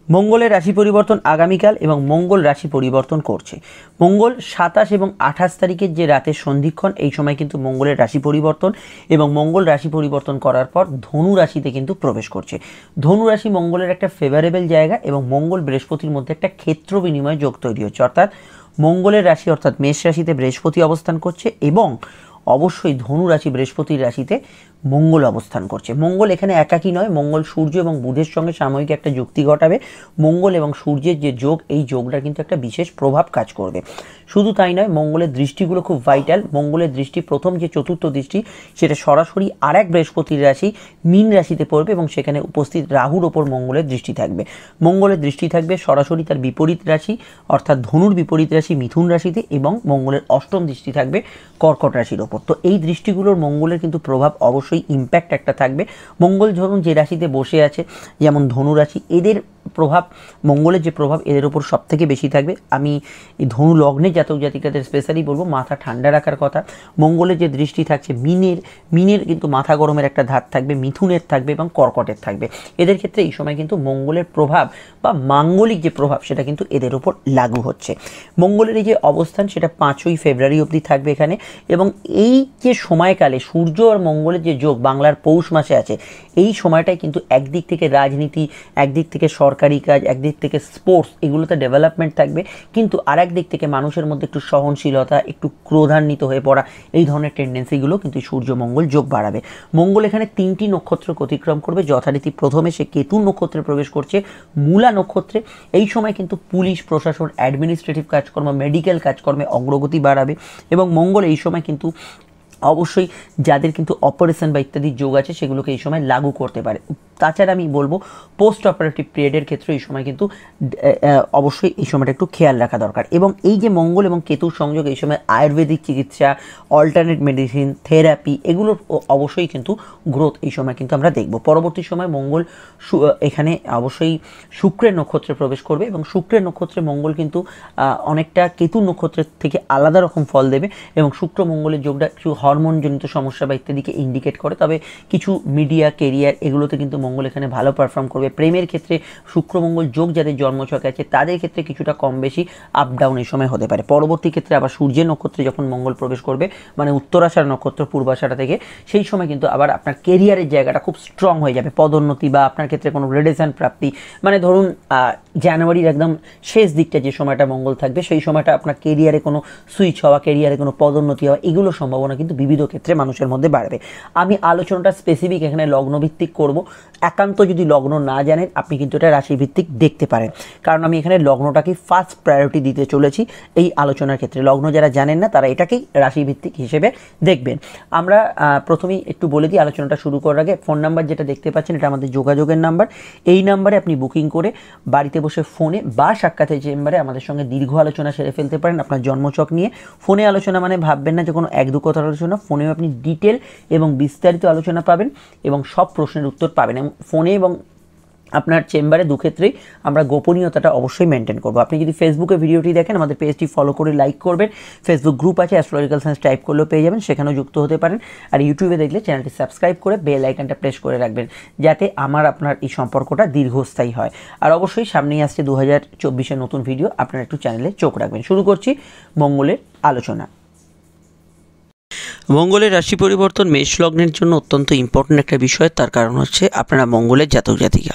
মঙ্গলের রাশি পরিবর্তন আগামীকাল এবং মঙ্গল রাশি পরিবর্তন করছে। মঙ্গল 27 এবং 28 তারিখের যে রাতের সন্ধিক্ষণ, এই সময় কিন্তু মঙ্গলের রাশি পরিবর্তন এবং মঙ্গল রাশি পরিবর্তন করার পর ধনু রাশিতে কিন্তু প্রবেশ করছে। ধনু রাশি মঙ্গলের একটা ফেভারেবল জায়গা এবং মঙ্গল বৃহস্পতির মধ্যে একটা ক্ষেত্র বিনিময় যোগ তৈরি হচ্ছে, অর্থাৎ মঙ্গলের রাশি অর্থাৎ মেষ রাশিতে বৃহস্পতি অবস্থান করছে এবং অবশ্যই ধনু রাশি বৃহস্পতির রাশিতে মঙ্গল অবস্থান করছে। মঙ্গল এখানে একাকী নয়, মঙ্গল সূর্য এবং বুধের সঙ্গে সাময়িক একটা যুক্তি ঘটাবে। মঙ্গল এবং সূর্যের যে যোগ, এই যোগটা কিন্তু একটা বিশেষ প্রভাব কাজ করবে। শুধু তাই নয়, মঙ্গলের দৃষ্টিগুলো খুব ভাইটাল। মঙ্গলের দৃষ্টি প্রথম যে চতুর্থ দৃষ্টি, সেটা সরাসরি আরেক বৃহস্পতির রাশি মীন রাশিতে পড়বে এবং সেখানে উপস্থিত রাহুর ওপর মঙ্গলের দৃষ্টি থাকবে। মঙ্গলের দৃষ্টি থাকবে সরাসরি তার বিপরীত রাশি অর্থাৎ ধনুর বিপরীত রাশি মিথুন রাশিতে এবং মঙ্গলের অষ্টম দৃষ্টি থাকবে কর্কট রাশির ওপর। তো এই দৃষ্টিগুলোর মঙ্গলের কিন্তু প্রভাব অবশ্যই ইম্প্যাক্ট একটা থাকবে। মঙ্গল ধরুন যে রাশিতে বসে আছে, যেমন ধনু রাশি, এদের প্রভাব, মঙ্গলের যে প্রভাব এদের ওপর সব থেকে বেশি থাকবে। আমি এই ধনু লগ্নে জাতক জাতিকাদের স্পেশালি বলবো মাথা ঠান্ডা রাখার কথা। মঙ্গলের যে দৃষ্টি থাকছে মিনের কিন্তু মাথা গরমের একটা ধাত থাকবে, মিথুনের থাকবে এবং কর্কটের থাকবে। এদের ক্ষেত্রে এই সময় কিন্তু মঙ্গলের প্রভাব বা মাঙ্গলিক যে প্রভাব সেটা কিন্তু এদের ওপর লাগু হচ্ছে। মঙ্গলের এই যে অবস্থান সেটা 5ই ফেব্রুয়ারি অবধি থাকবে এখানে এবং এই যে সময়কালে সূর্য আর মঙ্গলের যে যোগ বাংলার পৌষ মাসে আছে, এই সময়টাই কিন্তু একদিক থেকে রাজনীতি, একদিক থেকে সরকারি কাজ, একদিক থেকে স্পোর্টস, এগুলোতে ডেভেলপমেন্ট থাকবে, কিন্তু আরেক দিক থেকে মানুষের মধ্যে একটু সহনশীলতা, একটু ক্রোধান্বিত হয়ে পড়া, এই ধরনের টেন্ডেন্সিগুলো কিন্তু সূর্য মঙ্গল যোগ বাড়াবে। মঙ্গল এখানে 3টি নক্ষত্র অতিক্রম করবে, যথারীতি প্রথমে সে কেতু নক্ষত্রে প্রবেশ করছে, মূলা নক্ষত্রে। এই সময় কিন্তু পুলিশ প্রশাসন, অ্যাডমিনিস্ট্রেটিভ কাজকর্ম, মেডিকেল কাজকর্মে অগ্রগতি বাড়াবে এবং মঙ্গল এই সময় কিন্তু অবশ্যই যাদের কিন্তু অপারেশন বা ইত্যাদি যোগ আছে সেগুলোকে এই সময় লাগু করতে পারে। তাছাড়া আমি বলবো পোস্ট অপারেটিভ পিরিয়ডের ক্ষেত্রে এই সময় কিন্তু অবশ্যই এই সময়টা একটু খেয়াল রাখা দরকার। এবং এই যে মঙ্গল এবং কেতুর সংযোগ, এই সময় আয়ুর্বেদিক চিকিৎসা, অল্টারনেট মেডিসিন, থেরাপি, এগুলোর অবশ্যই কিন্তু গ্রোথ এই সময় কিন্তু আমরা দেখব। পরবর্তী সময় মঙ্গল এখানে অবশ্যই শুক্রের নক্ষত্রে প্রবেশ করবে এবং শুক্রের নক্ষত্রে মঙ্গল কিন্তু অনেকটা কেতুর নক্ষত্রের থেকে আলাদা রকম ফল দেবে এবং শুক্র মঙ্গলের যোগটা কিছু হরমোনজনিত সমস্যা বা ইত্যাদিকে ইন্ডিকেট করে, তবে কিছু মিডিয়া, কেরিয়ার, এগুলোতে কিন্তু মঙ্গল এখানে ভালো পারফর্ম করবে। প্রেমের ক্ষেত্রে শুক্র মঙ্গল যোগ যাদের জন্মছকে আছে তাদের ক্ষেত্রে কিছুটা কম বেশি আপ ডাউন এই সময় হতে পারে। পরবর্তী ক্ষেত্রে আবার সূর্যের নক্ষত্রে যখন মঙ্গল প্রবেশ করবে, মানে উত্তরাষাঢ় নক্ষত্র পূর্বাষাঢ়া থেকে, সেই সময় কিন্তু আবার আপনার কেরিয়ারের জায়গাটা খুব স্ট্রং হয়ে যাবে। পদোন্নতি বা আপনার ক্ষেত্রে কোনো গ্রেডেশন প্রাপ্তি, মানে ধরুন জানুয়ারির একদম শেষ দিকটা যে সময়টা মঙ্গল থাকবে, সেই সময়টা আপনার কেরিয়ারে কোনো সুইচ হওয়া, কেরিয়ারে কোনো পদোন্নতি হওয়া, এগুলো সম্ভাবনা কিন্তু বিবিধ ক্ষেত্রে মানুষের মধ্যে বাড়বে। আমি আলোচনাটা স্পেসিফিক এখানে লগ্নভিত্তিক করব। একান্ত যদি লগ্ন না জানেন আপনি কিন্তু এটা রাশিভিত্তিক দেখতে পারেন, কারণ আমি এখানে লগ্নটাকে ফার্স্ট প্রায়োরিটি দিতে চলেছি এই আলোচনার ক্ষেত্রে। লগ্ন যারা জানেন না তারা এটাকেই রাশিভিত্তিক হিসেবে দেখবেন। আমরা প্রথমেই একটু বলে দিই আলোচনাটা শুরু করার আগে, ফোন নাম্বার যেটা দেখতে পাচ্ছেন এটা আমাদের যোগাযোগের নাম্বার। এই নাম্বারে আপনি বুকিং করে বাড়িতে বসে ফোনে বা সাক্ষাতের চেম্বারে আমাদের সঙ্গে দীর্ঘ আলোচনা সেরে ফেলতে পারেন আপনার জন্মছক নিয়ে। ফোনে আলোচনা মানে ভাববেন না যে কোনো এক দু কথার আলোচনা, ফোনেও আপনি ডিটেল এবং বিস্তারিত আলোচনা পাবেন এবং সব প্রশ্নের উত্তর পাবেন। এবং ফোনে এবং আপনার চেম্বারে দুক্ষেত্রেই আমরা গোপনীয়তাটা অবশ্যই মেনটেন করব। আপনি যদি ফেসবুকে ভিডিওটি দেখেন, আমাদের পেজটি ফলো করে লাইক করবেন। ফেসবুক গ্রুপ আছে, অ্যাস্ট্রোলজিক্যাল সায়েন্স টাইপ করলেও পেয়ে যাবেন, সেখানেও যুক্ত হতে পারেন। আর ইউটিউবে দেখলে চ্যানেলটি সাবস্ক্রাইব করে বেল আইকনটা প্রেস করে রাখবেন, যাতে আপনার এই সম্পর্কটা দীর্ঘস্থায়ী হয়। আর অবশ্যই সামনেই আসছে 2024-এর নতুন ভিডিও, আপনারা একটু চ্যানেলে চোখ রাখবেন। শুরু করছি মঙ্গলের আলোচনা। মঙ্গলের রাশি পরিবর্তন মেষ লগ্নের জন্য অত্যন্ত ইম্পর্ট্যান্ট একটা বিষয়। তার কারণ হচ্ছে আপনারা মঙ্গলের জাতক জাতিকা।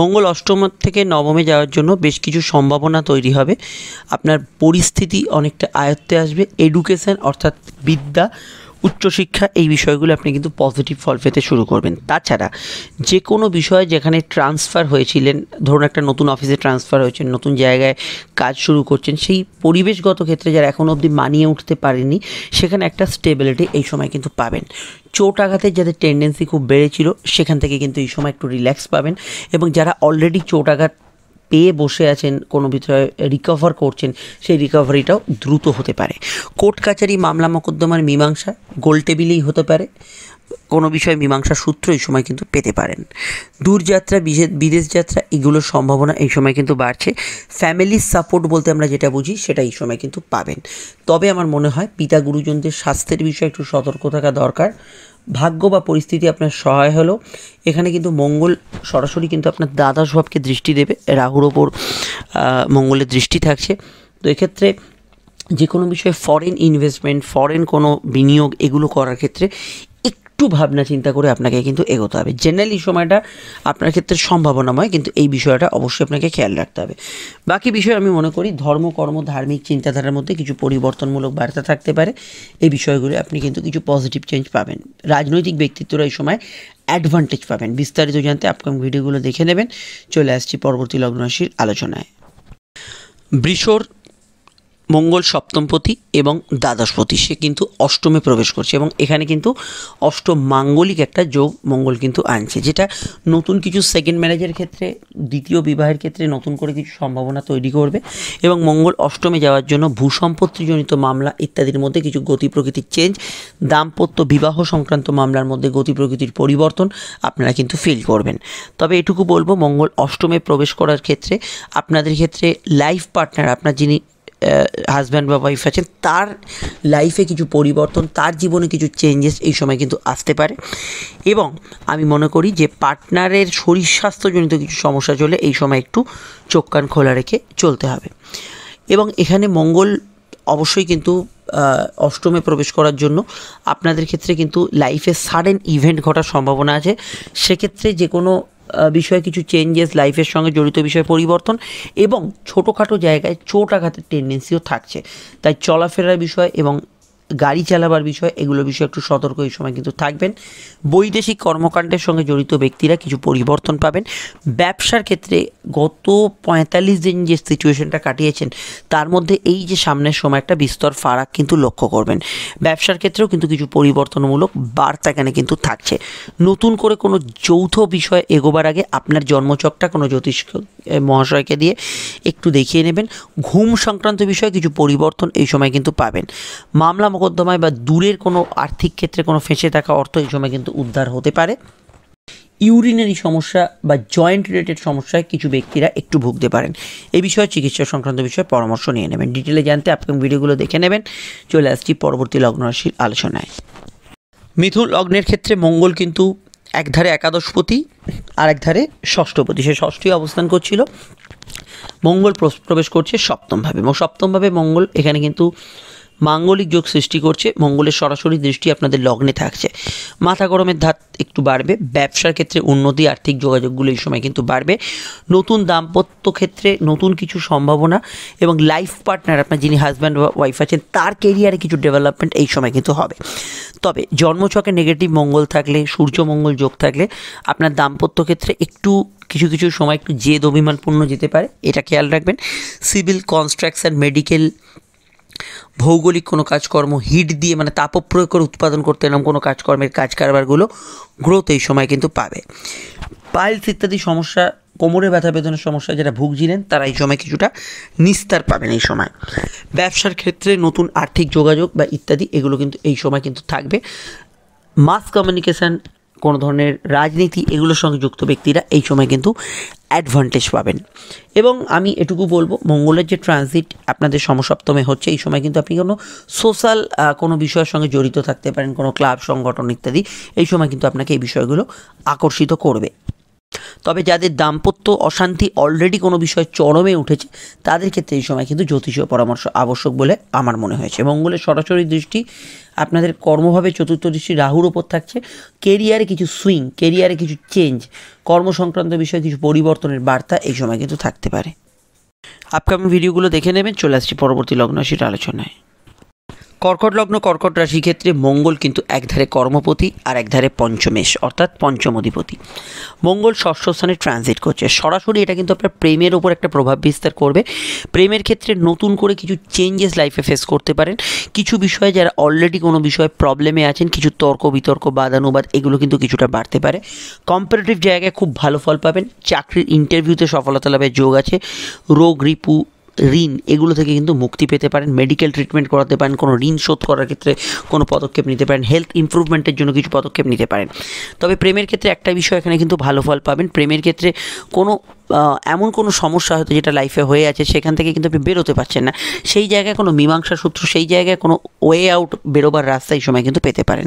মঙ্গল অষ্টম থেকে নবমে যাওয়ার জন্য বেশ কিছু সম্ভাবনা তৈরি হবে। আপনার পরিস্থিতি অনেকটা আয়ত্তে আসবে। এডুকেশন অর্থাৎ বিদ্যা, উচ্চশিক্ষা, এই বিষয়গুলো আপনি কিন্তু পজিটিভ ফল পেতে শুরু করবেন। তাছাড়া যে কোনো বিষয়ে যেখানে ট্রান্সফার হয়েছিলেন, ধরুন একটা নতুন অফিসে ট্রান্সফার হয়েছেন, নতুন জায়গায় কাজ শুরু করছেন, সেই পরিবেশগত ক্ষেত্রে যারা এখনও অবধি মানিয়ে উঠতে পারেনি, সেখানে একটা স্টেবিলিটি এই সময় কিন্তু পাবেন। চোট আঘাতের যাদের টেন্ডেন্সি খুব বেড়েছিল, সেখান থেকে কিন্তু এই সময় একটু রিল্যাক্স পাবেন। এবং যারা অলরেডি চোট আঘাত পেয়ে বসে আছেন, কোনো বিষয়ে রিকভার করছেন, সেই রিকভারিটাও দ্রুত হতে পারে। কোর্ট কাছারি, মামলা মোকদ্দমার মীমাংসা গোল টেবিলেই হতে পারে। কোনো বিষয়ে মীমাংসা সূত্র এই সময় কিন্তু পেতে পারেন। দূরযাত্রা, বিদেশ যাত্রা এগুলোর সম্ভাবনা এই সময় কিন্তু বাড়ছে। ফ্যামিলির সাপোর্ট বলতে আমরা যেটা বুঝি সেটা এই সময় কিন্তু পাবেন। তবে আমার মনে হয় পিতা গুরুজনদের স্বাস্থ্যের বিষয়ে একটু সতর্ক থাকা দরকার। ভাগ্য বা পরিস্থিতি আপনার সহায় হলো। এখানে কিন্তু মঙ্গল সরাসরি কিন্তু আপনার দ্বাদশ স্বভাবকে দৃষ্টি দেবে, রাহুর ওপর মঙ্গলের দৃষ্টি থাকছে। তো এক্ষেত্রে যে কোনো বিষয়ে ফরেন ইনভেস্টমেন্ট, ফরেন কোনো বিনিয়োগ এগুলো করার ক্ষেত্রে একটু ভাবনা চিন্তা করে আপনাকে কিন্তু এগোতে হবে। জেনারেলি সময়টা আপনার ক্ষেত্রে সম্ভাবনাময়, কিন্তু এই বিষয়টা অবশ্যই আপনাকে খেয়াল রাখতে হবে। বাকি বিষয় আমি মনে করি ধর্ম, কর্ম, ধার্মিক চিন্তাধারার মধ্যে কিছু পরিবর্তনমূলক বার্তা থাকতে পারে। এই বিষয়গুলো আপনি কিন্তু কিছু পজিটিভ চেঞ্জ পাবেন। রাজনৈতিক ব্যক্তিত্বরা এই সময় অ্যাডভান্টেজ পাবেন। বিস্তারিত জানতে আপকামিং ভিডিওগুলো দেখে নেবেন। চলে আসছি পরবর্তী লগ্ন রাশির আলোচনায়। বৃষর মঙ্গল সপ্তমপতি এবং দ্বাদশপতি, সে কিন্তু অষ্টমে প্রবেশ করছে এবং এখানে কিন্তু অষ্টম মাঙ্গলিক একটা যোগ মঙ্গল কিন্তু আনছে, যেটা নতুন কিছু সেকেন্ড ম্যারেজের ক্ষেত্রে, দ্বিতীয় বিবাহের ক্ষেত্রে নতুন করে কিছু সম্ভাবনা তৈরি করবে। এবং মঙ্গল অষ্টমে যাওয়ার জন্য ভূসম্পত্তিজনিত মামলা ইত্যাদির মধ্যে কিছু গতি প্রকৃতির চেঞ্জ, দাম্পত্য বিবাহ সংক্রান্ত মামলার মধ্যে গতি প্রকৃতির পরিবর্তন আপনারা কিন্তু ফিল করবেন। তবে এটুকু বলবো, মঙ্গল অষ্টমে প্রবেশ করার ক্ষেত্রে আপনাদের ক্ষেত্রে লাইফ পার্টনার, আপনার যিনি হাজব্যান্ড বা ওয়াইফ আছেন, তার লাইফে কিছু পরিবর্তন, তার জীবনে কিছু চেঞ্জেস এই সময় কিন্তু আসতে পারে। এবং আমি মনে করি যে পার্টনারের শরীর স্বাস্থ্যজনিত কিছু সমস্যা চলে এই সময় একটু চোখ কান খোলা রেখে চলতে হবে। এবং এখানে মঙ্গল অবশ্যই কিন্তু অষ্টমে প্রবেশ করার জন্য আপনাদের ক্ষেত্রে কিন্তু লাইফে সাডেন ইভেন্ট ঘটার সম্ভাবনা আছে। সেক্ষেত্রে যে কোনো বিষয়ে কিছু চেঞ্জেস, লাইফের সঙ্গে জড়িত বিষয়ে পরিবর্তন এবং ছোটোখাটো জায়গায় চোট আঘাতের টেন্ডেন্সিও থাকছে। তাই চলাফেরার বিষয় এবং গাড়ি চালাবার বিষয়, এগুলো বিষয়ে একটু সতর্ক এই সময় কিন্তু থাকবেন। বৈদেশিক কর্মকাণ্ডের সঙ্গে জড়িত ব্যক্তিরা কিছু পরিবর্তন পাবেন। ব্যবসার ক্ষেত্রে গত 45 দিন যে সিচুয়েশনটা কাটিয়েছেন তার মধ্যে এই যে সামনের সময় একটা বিস্তর ফারাক কিন্তু লক্ষ্য করবেন। ব্যবসার ক্ষেত্রেও কিন্তু কিছু পরিবর্তনমূলক বার্তা এখানে কিন্তু থাকছে। নতুন করে কোনো যৌথ বিষয়ে এগোবার আগে আপনার জন্মচকটা কোনো জ্যোতিষ মহাশয়কে দিয়ে একটু দেখিয়ে নেবেন। ঘুম সংক্রান্ত বিষয়ে কিছু পরিবর্তন এই সময় কিন্তু পাবেন। মামলা মোকদ্দমায় বা দূরের কোনো আর্থিক ক্ষেত্রে কোনো ফেঁসে থাকা অর্থ এই সময় কিন্তু উদ্ধার হতে পারে। ইউরিনারি সমস্যা বা জয়েন্ট রিলেটেড সমস্যায় কিছু ব্যক্তিরা একটু ভুগতে পারেন। এই বিষয়ে চিকিৎসা সংক্রান্ত বিষয়ে পরামর্শ নিয়ে নেবেন। ডিটেলে জানতে আপকামিং ভিডিওগুলো দেখে নেবেন। চলে আসছি পরবর্তী লগ্ন রাশির আলোচনায়। মিথুন লগ্নের ক্ষেত্রে মঙ্গল কিন্তু একধারে একাদশপতি আর একধারে ষষ্ঠপতি, সে ষষ্ঠী অবস্থান করছিল। মঙ্গল প্রবেশ করছে সপ্তমভাবে এবং সপ্তমভাবে মঙ্গল এখানে কিন্তু মাঙ্গলিক যোগ সৃষ্টি করছে। মঙ্গলের সরাসরি দৃষ্টি আপনাদের লগ্নে থাকছে। মাথা গরমের ধাত একটু বাড়বে। ব্যবসার ক্ষেত্রে উন্নতি, আর্থিক যোগাযোগগুলো এই সময় কিন্তু বাড়বে। নতুন দাম্পত্য ক্ষেত্রে নতুন কিছু সম্ভাবনা এবং লাইফ পার্টনার, আপনার যিনি হাজব্যান্ড বা ওয়াইফ আছেন, তার কেরিয়ারে কিছু ডেভেলপমেন্ট এই সময় কিন্তু হবে। তবে জন্মছকে নেগেটিভ মঙ্গল থাকলে, সূর্য মঙ্গল যোগ থাকলে আপনার দাম্পত্য ক্ষেত্রে একটু কিছু কিছু সময় একটু জেদ অভিমানপূর্ণ যেতে পারে, এটা খেয়াল রাখবেন। সিভিল, কনস্ট্রাকশন, মেডিকেল, ভৌগোলিক কোনো কাজকর্ম, হিট দিয়ে মানে তাপপ্রয়োগ করে উৎপাদন করতে এরকম কোনো কাজকর্মের কাজ কারবারগুলো গ্রোথ এই সময় কিন্তু পাবে। পাইলস ইত্যাদি সমস্যা, কোমরে ব্যথা বেদনার সমস্যা যারা ভুগছিলেন তারা এই সময় কিছুটা নিস্তার পাবেন এই সময়। ব্যবসার ক্ষেত্রে নতুন আর্থিক যোগাযোগ বা ইত্যাদি এগুলো কিন্তু এই সময় কিন্তু থাকবে। মাস কমিউনিকেশান, কোনো ধরনের রাজনীতি এগুলোর সঙ্গে যুক্ত ব্যক্তিরা এই সময় কিন্তু অ্যাডভান্টেজ পাবেন। এবং আমি এটুকু বলবো, মঙ্গলের যে ট্রানজিট আপনাদের সমসপ্তমে হচ্ছে, এই সময় কিন্তু আপনি কোনো সোশ্যাল কোনো বিষয়ের সঙ্গে জড়িত থাকতে পারেন, কোনো ক্লাব, সংগঠন ইত্যাদি। এই সময় কিন্তু আপনাকে এই বিষয়গুলো আকর্ষিত করবে। তবে যাদের দাম্পত্য অশান্তি অলরেডি কোনো বিষয় চরমে উঠেছে তাদের ক্ষেত্রে এই সময় কিন্তু জ্যোতিষীয় পরামর্শ আবশ্যক বলে আমার মনে হয়েছে। মঙ্গলের সরাসরি দৃষ্টি আপনাদের কর্মভাবে, চতুর্থ দৃষ্টি রাহুর ওপর থাকছে। কেরিয়ারে কিছু সুইং, কেরিয়ারে কিছু চেঞ্জ, কর্মসংক্রান্ত বিষয়ে কিছু পরিবর্তনের বার্তা এই সময় কিন্তু থাকতে পারে। আপকামিং ভিডিওগুলো দেখে নেবেন। চলে আসছি পরবর্তী লগ্ন রাশির আলোচনায়। কর্কট লগ্ন, কর্কট রাশির ক্ষেত্রে মঙ্গল কিন্তু একধারে কর্মপতি আর একধারে পঞ্চমেশ অর্থাৎ পঞ্চম অধিপতি। মঙ্গল ষষ্ঠ স্থানে ট্রানজিট করছে। সরাসরি এটা কিন্তু আপনার প্রেমের ওপর একটা প্রভাব বিস্তার করবে। প্রেমের ক্ষেত্রে নতুন করে কিছু চেঞ্জেস লাইফে ফেস করতে পারেন। কিছু বিষয়ে যারা অলরেডি কোনো বিষয়ে প্রবলেমে আছেন, কিছু তর্ক বিতর্ক, বাদানুবাদ এগুলো কিন্তু কিছুটা বাড়তে পারে। কম্পারেটিভ জায়গায় খুব ভালো ফল পাবেন। চাকরির ইন্টারভিউতে সফলতা লাভের যোগ আছে। রোগ রিপু, ঋণ এগুলো থেকে কিন্তু মুক্তি পেতে পারেন, মেডিকেল ট্রিটমেন্ট করাতে পারেন, কোনো ঋণ শোধ করার ক্ষেত্রে কোনো পদক্ষেপ নিতে পারেন, হেলথ ইমপ্রুভমেন্টের জন্য কিছু পদক্ষেপ নিতে পারেন। তবে প্রেমের ক্ষেত্রে একটা বিষয় এখানে কিন্তু ভালো ফল পাবেন। প্রেমের ক্ষেত্রে কোনো এমন কোনো সমস্যা হয়তো যেটা লাইফে হয়ে আছে, সেখান থেকে কিন্তু আপনি বেরোতে পারছেন না, সেই জায়গায় কোনো মীমাংসা সূত্র, সেই জায়গায় কোনো ওয়ে আউট, বেরোবার রাস্তা এই সময় কিন্তু পেতে পারেন।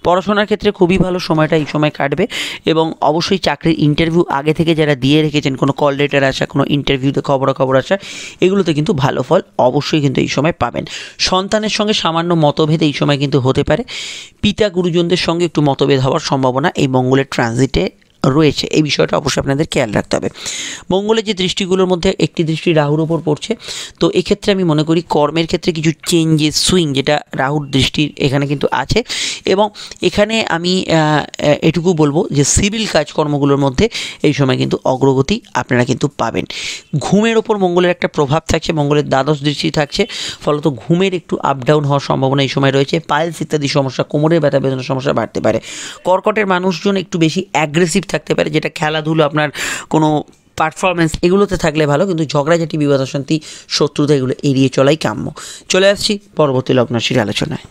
পড়াশোনার ক্ষেত্রে খুবই ভালো সময়টা এই সময় কাটবে এবং অবশ্যই চাকরির ইন্টারভিউ আগে থেকে যারা দিয়ে রেখেছেন, কোনো কল লেটার আসা, কোনো ইন্টারভিউতে খবরাখবর আসা, এগুলোতে কিন্তু ভালো ফল অবশ্যই কিন্তু এই সময় পাবেন। সন্তানের সঙ্গে সামান্য মতভেদ এই সময় কিন্তু হতে পারে। পিতা গুরুজনদের সঙ্গে একটু মতভেদ হওয়ার সম্ভাবনা এই মঙ্গলের ট্রানজিটে রয়েছে, এই বিষয়টা অবশ্যই আপনাদের খেয়াল রাখতে হবে। মঙ্গলের যে দৃষ্টিগুলোর মধ্যে একটি দৃষ্টি রাহুর ওপর পড়ছে, তো এক্ষেত্রে আমি মনে করি কর্মের ক্ষেত্রে কিছু চেঞ্জেস, সুইং যেটা রাহুর দৃষ্টির এখানে কিন্তু আছে। এবং এখানে আমি এটুকু বলবো যে সিভিল কাজকর্মগুলোর মধ্যে এই সময় কিন্তু অগ্রগতি আপনারা কিন্তু পাবেন। ঘুমের ওপর মঙ্গলের একটা প্রভাব থাকছে, মঙ্গলের দ্বাদশ দৃষ্টি থাকছে, ফলত ঘুমের একটু আপ ডাউন হওয়ার সম্ভাবনা এই সময় রয়েছে। পাইলস ইত্যাদি সমস্যা, কোমরের ব্যথা বেদনার সমস্যা বাড়তে পারে। কর্কটের মানুষজন একটু বেশি অ্যাগ্রেসিভ থাকতে পারে, যেটা খেলাধুলো, আপনার কোনো পারফরমেন্স এগুলোতে থাকলে ভালো, কিন্তু ঝগড়াঝাটি, বিবাদ অশান্তি, শত্রুতা এগুলো এড়িয়ে চলাই কাম্য। চলে আসছি পরবর্তী লগ্নরাশির আলোচনায়।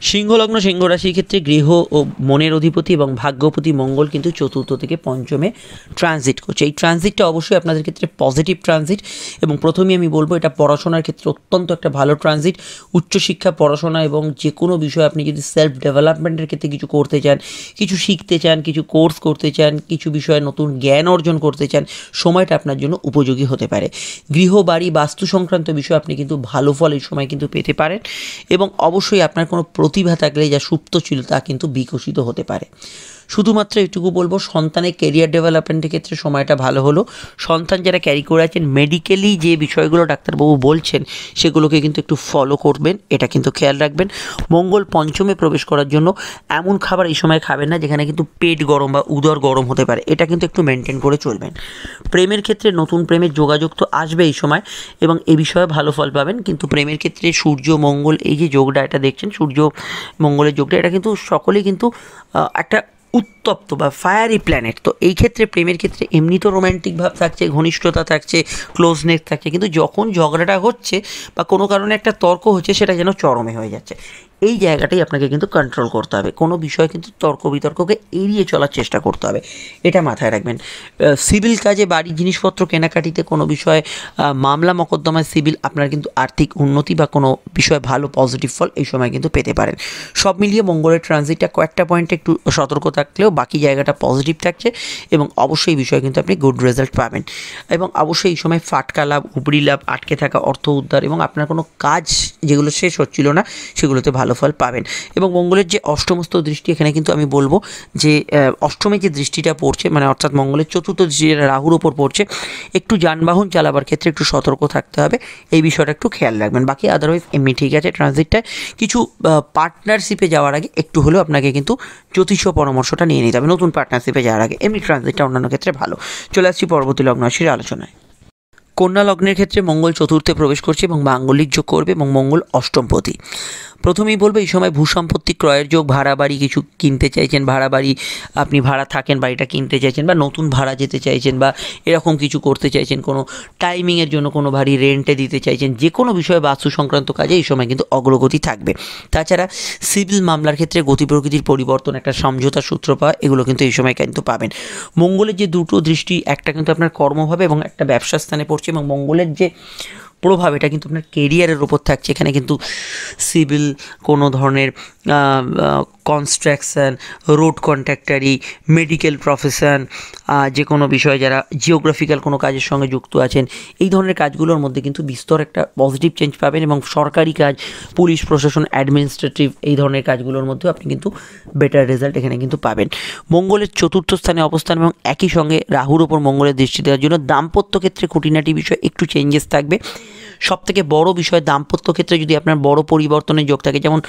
সিংহলগ্ন, সিংহ রাশির ক্ষেত্রে গৃহ ও মনের অধিপতি এবং ভাগ্যপতি মঙ্গল কিন্তু চতুর্থ থেকে পঞ্চমে ট্রানজিট করছে। এই ট্রানজিটটা অবশ্যই আপনাদের ক্ষেত্রে পজিটিভ ট্রানজিট এবং প্রথমেই আমি বলবো এটা পড়াশোনার ক্ষেত্রে অত্যন্ত একটা ভালো ট্রানজিট। উচ্চশিক্ষা, পড়াশোনা এবং যে কোনো বিষয়ে আপনি যদি সেলফ ডেভেলপমেন্টের ক্ষেত্রে কিছু করতে চান, কিছু শিখতে চান, কিছু কোর্স করতে চান, কিছু বিষয়ে নতুন জ্ঞান অর্জন করতে চান, সময়টা আপনার জন্য উপযোগী হতে পারে। গৃহ, বাড়ি, বাস্তু সংক্রান্ত বিষয়ে আপনি কিন্তু ভালো ফল এই সময় কিন্তু পেতে পারেন এবং অবশ্যই আপনার কোনো প্রতিভা থাকলে যা সুপ্ত ছিল তা কিন্তু বিকশিত হতে পারে। শুধুমাত্র এটুকু বলবো, সন্তানের কেরিয়ার ডেভেলপমেন্টের ক্ষেত্রে সময়টা ভালো হলো। সন্তান যারা ক্যারি করে আছেন, মেডিকেলি যে বিষয়গুলো ডাক্তারবাবু বলছেন সেগুলোকে কিন্তু একটু ফলো করবেন, এটা কিন্তু খেয়াল রাখবেন। মঙ্গল পঞ্চমে প্রবেশ করার জন্য এমন খাবার এই সময় খাবেন না যেখানে কিন্তু পেট গরম বা উদর গরম হতে পারে, এটা কিন্তু একটু মেনটেন করে চলবেন। প্রেমের ক্ষেত্রে নতুন প্রেমের যোগাযোগ তো আসবে এই সময় এবং এ বিষয়ে ভালো ফল পাবেন, কিন্তু প্রেমের ক্ষেত্রে সূর্য মঙ্গল এই যে যোগটা, এটা দেখছেন সূর্য মঙ্গলের যোগটা, এটা কিন্তু সকলেই কিন্তু একটা উত্তপ্ত বা ফায়ারি প্ল্যানেট। তো এই ক্ষেত্রে প্রেমের ক্ষেত্রে এমনি তো রোম্যান্টিক ভাব থাকছে, ঘনিষ্ঠতা থাকছে, ক্লোজনেস থাকছে, কিন্তু যখন ঝগড়াটা হচ্ছে বা কোনো কারণে একটা তর্ক হচ্ছে, সেটা যেন চরমে হয়ে যাচ্ছে। এই জায়গাটাই আপনাকে কিন্তু কন্ট্রোল করতে হবে। কোনো বিষয়ে কিন্তু তর্ক বিতর্ককে এড়িয়ে চলার চেষ্টা করতে হবে, এটা মাথায় রাখবেন। সিভিল কাজে, বাড়ির জিনিসপত্র কেনাকাটিতে, কোনো বিষয়ে মামলা মকদ্দমায়, সিভিল, আপনার কিন্তু আর্থিক উন্নতি বা কোনো বিষয়ে ভালো পজিটিভ ফল এই সময় কিন্তু পেতে পারেন। সব মিলিয়ে মঙ্গলের ট্রানজিটটা কয়েকটা পয়েন্টে একটু সতর্ক থাকলেও বাকি জায়গাটা পজিটিভ থাকছে এবং অবশ্যই এই বিষয়ে কিন্তু আপনি গুড রেজাল্ট পাবেন। এবং অবশ্যই এই সময় ফাটকা লাভ, উপরি লাভ, আটকে থাকা অর্থ উদ্ধার এবং আপনার কোনো কাজ যেগুলো শেষ হচ্ছিল না সেগুলোতে ভালো ফল পাবেন। এবং মঙ্গলের যে অষ্টমস্ত দৃষ্টি, এখানে কিন্তু আমি বলবো যে অষ্টমে যে দৃষ্টিটা পড়ছে, মানে অর্থাৎ মঙ্গলের চতুর্থ দৃষ্টি যেটা রাহুর ওপর পড়ছে, একটু যানবাহন চালাবার ক্ষেত্রে একটু সতর্ক থাকতে হবে, এই বিষয়টা একটু খেয়াল রাখবেন। বাকি আদারওয়াইজ এমনি ঠিক আছে ট্রানজিটটা। কিছু পার্টনারশিপে যাওয়ার আগে একটু হলেও আপনাকে কিন্তু জ্যোতিষ পরামর্শটা নিয়ে নিতে হবে নতুন পার্টনারশিপে যাওয়ার আগে। এমনি ট্রানজিটটা অন্যান্য ক্ষেত্রে ভালো। চলে আসছি পরবর্তী লগ্ন রাশির আলোচনায়। কন্যা লগ্নের ক্ষেত্রে মঙ্গল চতুর্থে প্রবেশ করছে এবং মাঙ্গলিক যোগ করবে এবং মঙ্গল অষ্টমপতি। প্রথমেই বলবো এই সময় ভূসম্পত্তি ক্রয়ের যোগ, ভাড়া বাড়ি কিছু কিনতে চাইছেন, ভাড়া বাড়ি আপনি ভাড়া থাকেন, বাড়িটা কিনতে চাইছেন বা নতুন ভাড়া যেতে চাইছেন বা এরকম কিছু করতে চাইছেন, কোনো টাইমিংয়ের জন্য কোনো বাড়ি রেন্টে দিতে চাইছেন, যে কোনো বিষয়ে বাস্তু সংক্রান্ত কাজে এই সময় কিন্তু অগ্রগতি থাকবে। তাছাড়া সিভিল মামলার ক্ষেত্রে গতি প্রকৃতির পরিবর্তন, একটা সমঝোতার সূত্র পাওয়া, এগুলো কিন্তু এই সময় কিন্তু পাবেন। মঙ্গলের যে দুটো দৃষ্টি, একটা কিন্তু আপনার কর্মভাবে এবং একটা ব্যবসা স্থানে পড়ছে এবং মঙ্গলের যে প্রভাব এটা কিন্তু আপনার কেরিয়ারের ওপর থাকছে। এখানে কিন্তু সিভিল, কোনো ধরনের কনস্ট্রাকশান, রোড কন্ট্রাক্টারি, মেডিকেল প্রফেশন, যে কোনো বিষয়ে যারা জিওগ্রাফিক্যাল কোনো কাজের সঙ্গে যুক্ত আছেন, এই ধরনের কাজগুলোর মধ্যে কিন্তু বিস্তর একটা পজিটিভ চেঞ্জ পাবেন এবং সরকারি কাজ, পুলিশ প্রশাসন, অ্যাডমিনিস্ট্রেটিভ এই ধরনের কাজগুলোর মধ্যেও আপনি কিন্তু বেটার রেজাল্ট এখানে কিন্তু পাবেন। মঙ্গলের চতুর্থ স্থানে অবস্থান এবং একই সঙ্গে রাহুর ওপর মঙ্গলের দৃষ্টি দেওয়ার জন্য দাম্পত্য ক্ষেত্রে খুঁটিনাটি বিষয়ে একটু চেঞ্জেস থাকবে। সবথেকে বড় বিষয়, দাম্পত্য ক্ষেত্রে যদি আপনার বড় পরিবর্তনের যোগ থাকে, যেমন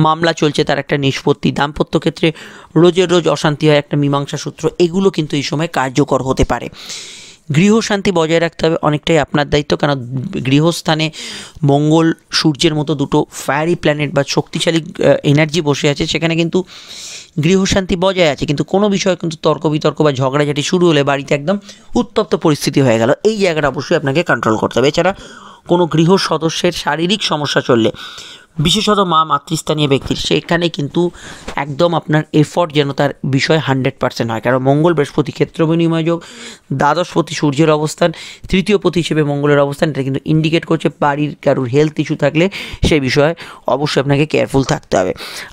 মামলা চলছে তার একটা নিষ্পত্তি, দাম্পত্য ক্ষেত্রে রোজের রোজ অশান্তি হয়, একটা মীমাংসা সূত্র, এগুলো কিন্তু এই সময় কার্যকর হতে পারে। গৃহশান্তি বজায় রাখতে হবে, অনেকটাই আপনার দায়িত্ব, কারণ গৃহস্থানে মঙ্গল সূর্যের মতো দুটো ফায়ারি প্ল্যানেট বা শক্তিশালী এনার্জি বসে আছে, সেখানে কিন্তু গৃহশান্তি বজায় আছে, কিন্তু কোনো বিষয়ে কিন্তু তর্ক বিতর্ক বা ঝগড়াঝাটি শুরু হলে বাড়িতে একদম উত্তপ্ত পরিস্থিতি হয়ে গেল। এই জায়গাটা অবশ্যই আপনাকে কন্ট্রোল করতে হবে। এছাড়া কোনো গৃহ সদস্যের শারীরিক সমস্যা চললে, বিশেষত মাতৃস্থানীয় ব্যক্তির, সেখানে কিন্তু একদম আপনার এফর্ট যেন তার বিষয় 100% হয়, কারণ মঙ্গল বৃহস্পতি ক্ষেত্র বিনিময় যোগ, দ্বাদশপতি সূর্যের অবস্থান, তৃতীয় পতি হিসেবে মঙ্গলের অবস্থান, এটা কিন্তু ইন্ডিকেট করছে বাড়ির কারোর হেলথ ইস্যু থাকলে সেই বিষয়ে অবশ্যই আপনাকে কেয়ারফুল থাকতে হবে।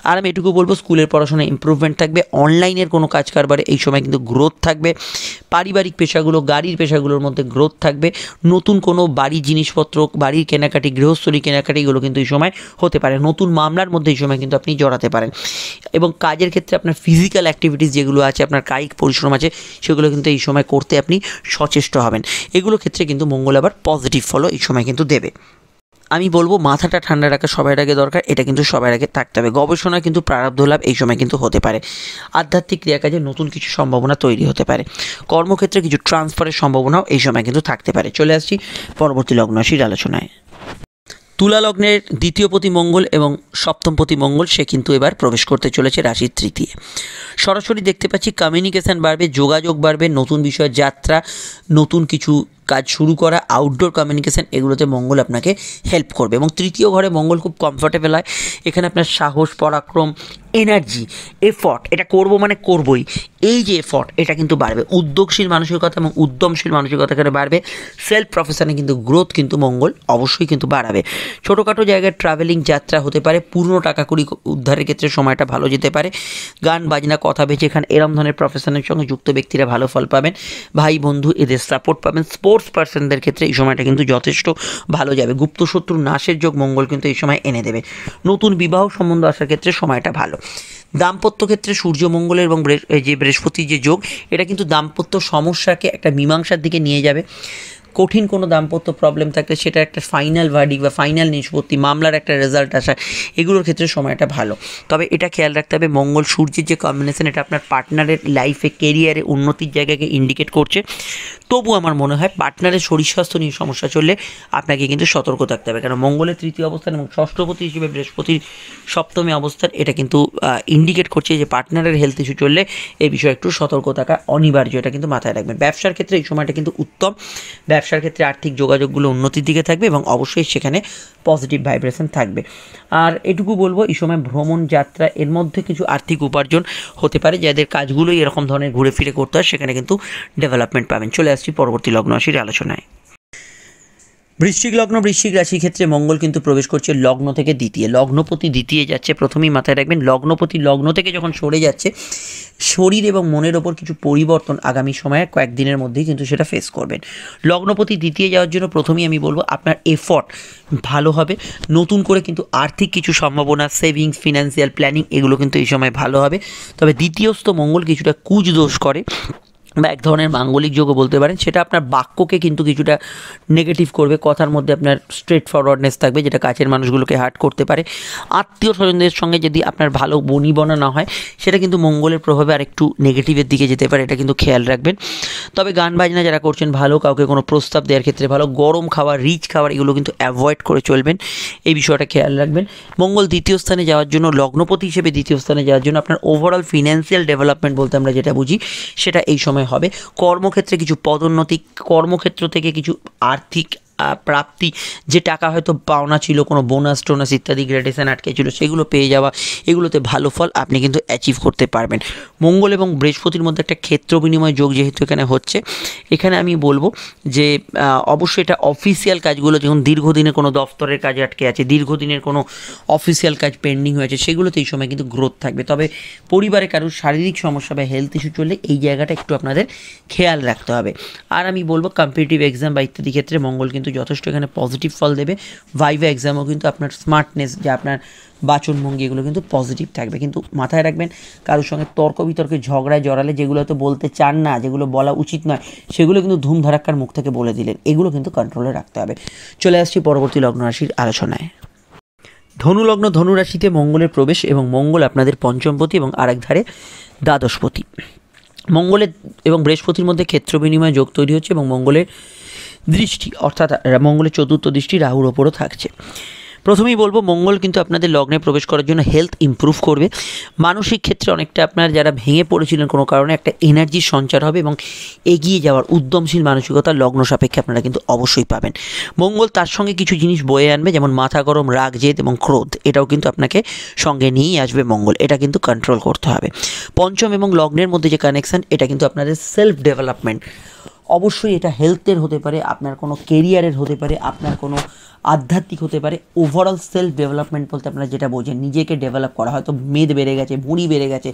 আর আমি এটুকু বলবো, স্কুলের পড়াশোনায় ইম্প্রুভমেন্ট থাকবে, অনলাইনের কোনো কাজ কারবারে এই সময় কিন্তু গ্রোথ থাকবে, পারিবারিক পেশাগুলো, গাড়ির পেশাগুলোর মধ্যে গ্রোথ থাকবে, নতুন কোনো বাড়ির জিনিসপত্র, বাড়ির কেনাকাটি, গৃহস্থলী কেনাকাটি, এগুলো কিন্তু এই সময় হতে পারে। নতুন মামলার মধ্যে এই সময় কিন্তু আপনি জড়াতে পারেন, এবং কাজের ক্ষেত্রে আপনার ফিজিক্যাল অ্যাক্টিভিটিস যেগুলো আছে, আপনার কায়িক পরিশ্রম আছে, সেগুলো কিন্তু এই সময় করতে আপনি সচেষ্ট হবেন। এগুলো ক্ষেত্রে কিন্তু মঙ্গল আবার পজিটিভ ফলও এই সময় কিন্তু দেবে। আমি বলবো মাথাটা ঠান্ডা রাখা সবার আগে দরকার, এটা কিন্তু সবার আগে থাকতে হবে। গবেষণা কিন্তু প্রারব্ধ লাভ এই সময় কিন্তু হতে পারে, আধ্যাত্মিক ক্রিয়াকাজে নতুন কিছু সম্ভাবনা তৈরি হতে পারে, কর্মক্ষেত্রে কিছু ট্রান্সফারের সম্ভাবনাও এই সময় কিন্তু থাকতে পারে। চলে আসছি পরবর্তী লগ্ন রাশির আলোচনায়। তুলা লগ্নের দ্বিতীয়পতি মঙ্গল এবং সপ্তমপতি মঙ্গল, সে কিন্তু এবার প্রবেশ করতে চলেছে রাশির তৃতীয়। সরাসরি দেখতে পাচ্ছি কমিউনিকেশান বাড়বে, যোগাযোগ বাড়বে, নতুন বিষয়ের যাত্রা, নতুন কিছু কাজ শুরু করা, আউটডোর কমিউনিকেশান, এগুলোতে মঙ্গল আপনাকে হেল্প করবে। এবং তৃতীয় ঘরে মঙ্গল খুব কমফর্টেবল হয়, এখানে আপনার সাহস, পরাক্রম, এনার্জি, এফর্ট, এটা করবো মানে করবই, এই যে এফর্ট, এটা কিন্তু বাড়বে। উদ্যোগশীল মানসিকতা এবং উদ্যমশীল মানসিকতা এখানে বাড়বে। সেলফ প্রফেশনে কিন্তু গ্রোথ কিন্তু মঙ্গল অবশ্যই কিন্তু বাড়াবে। ছোটোখাটো জায়গায় ট্রাভেলিং যাত্রা হতে পারে, পুরনো টাকা কড়ি উদ্ধারের ক্ষেত্রে সময়টা ভালো যেতে পারে। গান বাজনা, কথা বেঁচে, এখানে এরম ধরনের প্রফেশনের সঙ্গে যুক্ত ব্যক্তিরা ভালো ফল পাবেন, ভাই বন্ধু এদের সাপোর্ট পাবেন। স্পোর্টস পার্সনদের ক্ষেত্রে এই সময়টা কিন্তু যথেষ্ট ভালো যাবে। গুপ্ত শত্রু নাশের যোগ মঙ্গল কিন্তু এই সময় এনে দেবে। নতুন বিবাহ সম্বন্ধ আসার ক্ষেত্রে সময়টা ভালো। দাম্পত্য ক্ষেত্রে সূর্য মঙ্গলের এবং যে বৃহস্পতির যে যোগ, এটা কিন্তু দাম্পত্য সমস্যাকে একটা মীমাংসার দিকে নিয়ে যাবে। কঠিন কোনো দাম্পত্য প্রবলেম থাকলে সেটা একটা ফাইনাল ভার্ডিক বা ফাইনাল নিষ্পত্তি, মামলার একটা রেজাল্ট আসা, এগুলোর ক্ষেত্রে সময়টা ভালো। তবে এটা খেয়াল রাখতে হবে, মঙ্গল সূর্যের যে কম্বিনেশন, এটা আপনার পার্টনারের লাইফে, কেরিয়ারে উন্নতির জায়গাকে ইন্ডিকেট করছে। তবু আমার মনে হয় পার্টনারের শরীর স্বাস্থ্য নিয়ে সমস্যা চললে আপনাকে কিন্তু সতর্ক থাকতে হবে, কারণ মঙ্গলের তৃতীয় অবস্থান এবং ষষ্ঠপতি হিসেবে বৃহস্পতির সপ্তমী অবস্থান, এটা কিন্তু ইন্ডিকেট করছে যে পার্টনারের হেলথ ইস্যু চললে এই বিষয়ে একটু সতর্ক থাকা অনিবার্য, এটা কিন্তু মাথায় রাখবেন। ব্যবসার ক্ষেত্রে এই সময়টা কিন্তু উত্তম, ব্যবসার ক্ষেত্রে আর্থিক যোগাযোগগুলো উন্নতির দিকে থাকবে এবং অবশ্যই সেখানে পজিটিভ ভাইব্রেশন থাকবে। আর এটুকু বলবো, এই সময় ভ্রমণ, যাত্রা, এর মধ্যে কিছু আর্থিক উপার্জন হতে পারে, যাদের কাজগুলোই এরকম ধরনের ঘুরে ফিরে করতে হয়, সেখানে কিন্তু ডেভেলপমেন্ট পাবেন। চলে আসছি পরবর্তী লগ্ন রাশির আলোচনায়। বৃশ্চিক লগ্ন, বৃশ্চিক রাশির ক্ষেত্রে মঙ্গল কিন্তু প্রবেশ করছে লগ্ন থেকে দ্বিতীয়, লগ্নপতি দ্বিতীয় যাচ্ছে। প্রথমেই মাথায় রাখবেন, লগ্নপতি লগ্ন থেকে যখন সরে যাচ্ছে, শরীর এবং মনের ওপর কিছু পরিবর্তন আগামী সময়ে কয়েকদিনের মধ্যেই কিন্তু সেটা ফেস করবেন। লগ্নপতি দ্বিতীয় যাওয়ার জন্য প্রথমেই আমি বলবো আপনার এফর্ট ভালো হবে, নতুন করে কিন্তু আর্থিক কিছু সম্ভাবনা, সেভিংস, ফিনান্সিয়াল প্ল্যানিং, এগুলো কিন্তু এই সময় ভালো হবে। তবে দ্বিতীয়স্থ মঙ্গল কিছুটা কুজ দোষ করে বা এক ধরনের মাঙ্গলিক যোগও বলতে পারেন, সেটা আপনার বাক্যকে কিন্তু কিছুটা নেগেটিভ করবে, কথার মধ্যে আপনার স্ট্রেট ফরওয়ার্ডনেস থাকবে, যেটা কাছের মানুষগুলোকে হার্ট করতে পারে। আত্মীয় স্বজনদের সঙ্গে যদি আপনার ভালো বনিবনা না হয়, সেটা কিন্তু মঙ্গলের প্রভাবে আরেকটু নেগেটিভের দিকে যেতে পারে, এটা কিন্তু খেয়াল রাখবেন। তবে গান বাজনা যারা করছেন ভালো, কাউকে কোনো প্রস্তাব দেওয়ার ক্ষেত্রে ভালো, গরম খাবার, রিচ খাবার, এগুলো কিন্তু অ্যাভয়েড করে চলবেন, এই বিষয়টা খেয়াল রাখবেন। মঙ্গল দ্বিতীয় স্থানে যাওয়ার জন্য, লগ্নপতি হিসেবে দ্বিতীয় স্থানে যাওয়ার জন্য আপনার ওভারঅল ফিনান্সিয়াল ডেভেলপমেন্ট বলতে আমরা যেটা বুঝি, সেটা এই সময় হবে। কর্মক্ষেত্রে কিছু পদোন্নতি, কর্মক্ষেত্র থেকে কিছু আর্থিক প্রাপ্তি, যে টাকা হয়তো পাওনা ছিল, কোনো বোনাস টোনাস ইত্যাদি গ্রেডেশন আটকে ছিল, সেগুলো পেয়ে যাওয়া, এগুলোতে ভালো ফল আপনি কিন্তু অ্যাচিভ করতে পারবেন। মঙ্গল এবং বৃহস্পতির মধ্যে একটা ক্ষেত্র বিনিময় যোগ যেহেতু এখানে হচ্ছে, এখানে আমি বলবো যে অবশ্যই এটা অফিসিয়াল কাজগুলো, যখন দীর্ঘদিনের কোনো দফতরের কাজ আটকে আছে, দীর্ঘদিনের কোনো অফিসিয়াল কাজ পেন্ডিং হয়েছে, সেগুলোতে এই সময় কিন্তু গ্রোথ থাকবে। তবে পরিবারে কারোর শারীরিক সমস্যা বা হেলথ ইস্যু চললে এই জায়গাটা একটু আপনাদের খেয়াল রাখতে হবে। আর আমি বলবো কম্পিটিটিভ এক্সাম বা ইত্যাদি ক্ষেত্রে মঙ্গল কিন্তু যথেষ্ট এখানে পজিটিভ ফল দেবে। ভাইভা এক্সামও কিন্তু আপনার স্মার্টনেস, যে আপনার বাচনভঙ্গি, এগুলো কিন্তু পজিটিভ থাকবে। কিন্তু মাথায় রাখবেন, কারোর সঙ্গে তর্ক বিতর্কে ঝগড়ায় জড়ালে যেগুলো তো বলতে চান না, যেগুলো বলা উচিত নয়, সেগুলো কিন্তু ধুমধারাক্কার মুখ থেকে বলে দিলেন, এগুলো কিন্তু কন্ট্রোলে রাখতে হবে। চলে আসছি পরবর্তী লগ্ন রাশির আলোচনায়। ধনু লগ্ন, ধনু রাশিতে মঙ্গলের প্রবেশ এবং মঙ্গল আপনাদের পঞ্চমপতি এবং আরেক ধারে দ্বাদশপতি। মঙ্গলের এবং বৃহস্পতির মধ্যে ক্ষেত্র বিনিময় যোগ তৈরি হচ্ছে এবং মঙ্গলের দৃষ্টি অর্থাৎ মঙ্গলের চতুর্থ দৃষ্টি রাহুর ওপরও থাকছে। প্রথমেই বলবো মঙ্গল কিন্তু আপনাদের লগ্নে প্রবেশ করার জন্য হেলথ ইমপ্রুভ করবে, মানসিক ক্ষেত্রে অনেকটা আপনার যারা ভেঙে পড়েছিলেন কোনো কারণে একটা এনার্জির সঞ্চার হবে এবং এগিয়ে যাওয়ার উদ্যমশীল মানসিকতা লগ্ন সাপেক্ষে আপনারা কিন্তু অবশ্যই পাবেন। মঙ্গল তার সঙ্গে কিছু জিনিস বয়ে আনবে, যেমন মাথা গরম, রাগ, জেদ এবং ক্রোধ, এটাও কিন্তু আপনাকে সঙ্গে নিয়েই আসবে মঙ্গল, এটা কিন্তু কন্ট্রোল করতে হবে। পঞ্চম এবং লগ্নের মধ্যে যে কানেকশান, এটা কিন্তু আপনাদের সেলফ ডেভেলপমেন্ট, অবশ্যই এটা হেলথের হতে পারে, আপনার কোনো কেরিয়ারের হতে পারে, আপনার কোনো আধ্যাত্মিক হতে পারে। ওভারঅল সেলফ ডেভেলপমেন্ট বলতে আপনারা যেটা বোঝেন, নিজেকে ডেভেলপ করা, হয়তো মেদ বেড়ে গেছে, ভুঁড়ি বেড়ে গেছে,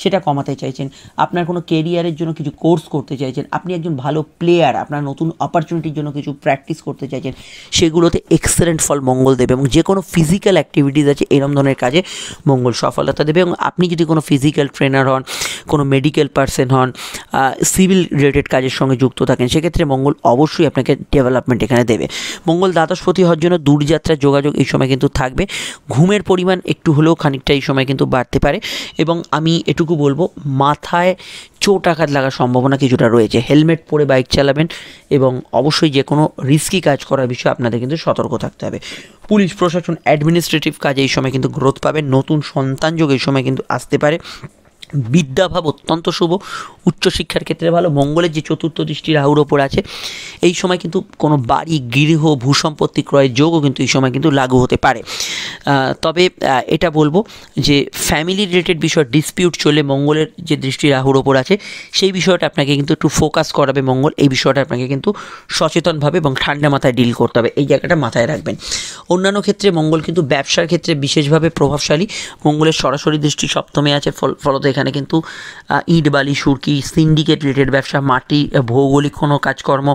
সেটা কমাতে চাইছেন, আপনার কোনো কেরিয়ারের জন্য কিছু কোর্স করতে চাইছেন, আপনি একজন ভালো প্লেয়ার, আপনার নতুন অপরচুনিটির জন্য কিছু প্র্যাকটিস করতে চাইছেন, সেগুলোতে এক্সেলেন্ট ফল মঙ্গল দেবে। এবং যে কোনো ফিজিক্যাল অ্যাক্টিভিটিস আছে এরম ধরনের কাজে মঙ্গল সফলতা দেবে। এবং আপনি যদি কোনো ফিজিক্যাল ট্রেনার হন, কোনো মেডিকেল পার্সন হন, সিভিল রিলেটেড কাজের সঙ্গে যুক্ত থাকেন, সেক্ষেত্রে মঙ্গল অবশ্যই আপনাকে ডেভেলপমেন্ট এখানে দেবে। মঙ্গল দ্বাদশপতি হওয়ার জন্য দূরযাত্রার যোগাযোগ এই সময় কিন্তু থাকবে। ঘুমের পরিমাণ একটু হলেও খানিকটা এই সময় কিন্তু বাড়তে পারে এবং আমি এটুকু বলবো মাথায় চোট আঘাত লাগার সম্ভাবনা কিছুটা রয়েছে। হেলমেট পরে বাইক চালাবেন এবং অবশ্যই যে কোনো রিস্কি কাজ করার বিষয়ে আপনাদের কিন্তু সতর্ক থাকতে হবে। পুলিশ প্রশাসন, অ্যাডমিনিস্ট্রেটিভ কাজে এই সময় কিন্তু গ্রোথ পাবেন। নতুন সন্তান যোগ এই সময় কিন্তু আসতে পারে। বিদ্যাভাব অত্যন্ত শুভ, উচ্চশিক্ষার ক্ষেত্রে ভালো। মঙ্গলের যে চতুর্থ দৃষ্টি রাহুর ওপর আছে, এই সময় কিন্তু কোনো বাড়ি, গৃহ, ভূসম্পত্তি ক্রয়ের যোগও কিন্তু এই সময় কিন্তু লাগু হতে পারে। তবে এটা বলবো যে ফ্যামিলি রিলেটেড বিষয় ডিসপিউট চলে, মঙ্গলের যে দৃষ্টি রাহুর ওপর আছে সেই বিষয়টা আপনাকে কিন্তু একটু ফোকাস করাবে মঙ্গল, এই বিষয়টা আপনাকে কিন্তু সচেতনভাবে এবং ঠান্ডা মাথায় ডিল করতে হবে, এই জায়গাটা মাথায় রাখবেন। অন্যান্য ক্ষেত্রে মঙ্গল কিন্তু ব্যবসার ক্ষেত্রে বিশেষভাবে প্রভাবশালী। মঙ্গলের সরাসরি দৃষ্টি সপ্তমে আছে, ফলত এখানে কিন্তু ইট, বালি, সুরকি, সিন্ডিকেট রিলেটেড ব্যবসা, মাটি, ভৌগোলিক কোনো কাজকর্ম,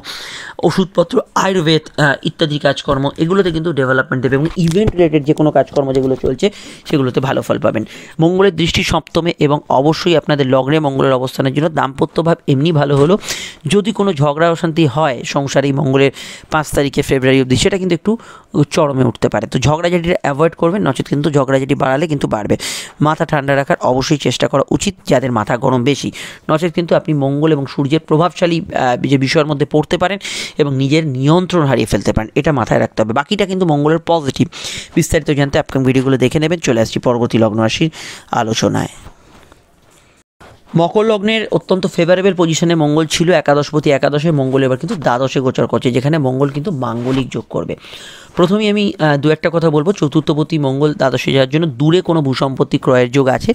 ওষুধপত্র, আয়ুর্বেদ ইত্যাদি কাজকর্ম, এগুলোতে কিন্তু ডেভেলপমেন্ট দেবে এবং ইভেন্ট রিলেটেড যে কোনো কাজকর্ম যেগুলো চলছে সেগুলোতে ভালো ফল পাবেন। মঙ্গলের দৃষ্টি সপ্তমে এবং অবশ্যই আপনাদের লগ্নে মঙ্গলের অবস্থানের জন্য দাম্পত্য ভাব এমনি ভালো হলো। যদি কোনো ঝগড়া অশান্তি হয় সংসারে মঙ্গলের 5 তারিখে ফেব্রুয়ারি অবধি, সেটা কিন্তু একটু চরমে উঠতে পারে, তো ঝগড়াঝাটিটা অ্যাভয়েড করবেন, নচেত কিন্তু ঝগড়াঝাটি বাড়ালে কিন্তু বাড়বে। মাথা ঠান্ডা রাখার অবশ্যই চেষ্টা করা উচিত যাদের মাথা গরম বেশি, নচেত কিন্তু আপনি মঙ্গল এবং সূর্যের প্রভাবশালী যে বিষয়ের মধ্যে পড়তে পারেন এবং নিজের নিয়ন্ত্রণ হারিয়ে ফেলতে পারেন, এটা মাথায় রাখতে হবে। বাকিটা কিন্তু মঙ্গলের পজিটিভ। বিস্তারিত জানতে আপকামিং ভিডিওগুলো দেখে নেবেন। চলে আসছি পরবর্তী লগ্ন রাশির আলোচনায়। মকর লগ্নের অত্যন্ত ফেভারেবল পজিশনে মঙ্গল ছিল, একাদশপতি একাদশে, মঙ্গল এবার কিন্তু দ্বাদশে গোচর করছে, যেখানে মঙ্গল কিন্তু মাঙ্গলিক যোগ করবে। প্রথমেই আমি দু একটা কথা বলবো। চতুর্থপতি মঙ্গল দ্বাদশে যাওয়ার জন্য দূরে কোনো ভূসম্পত্তি ক্রয়ের যোগ আছে।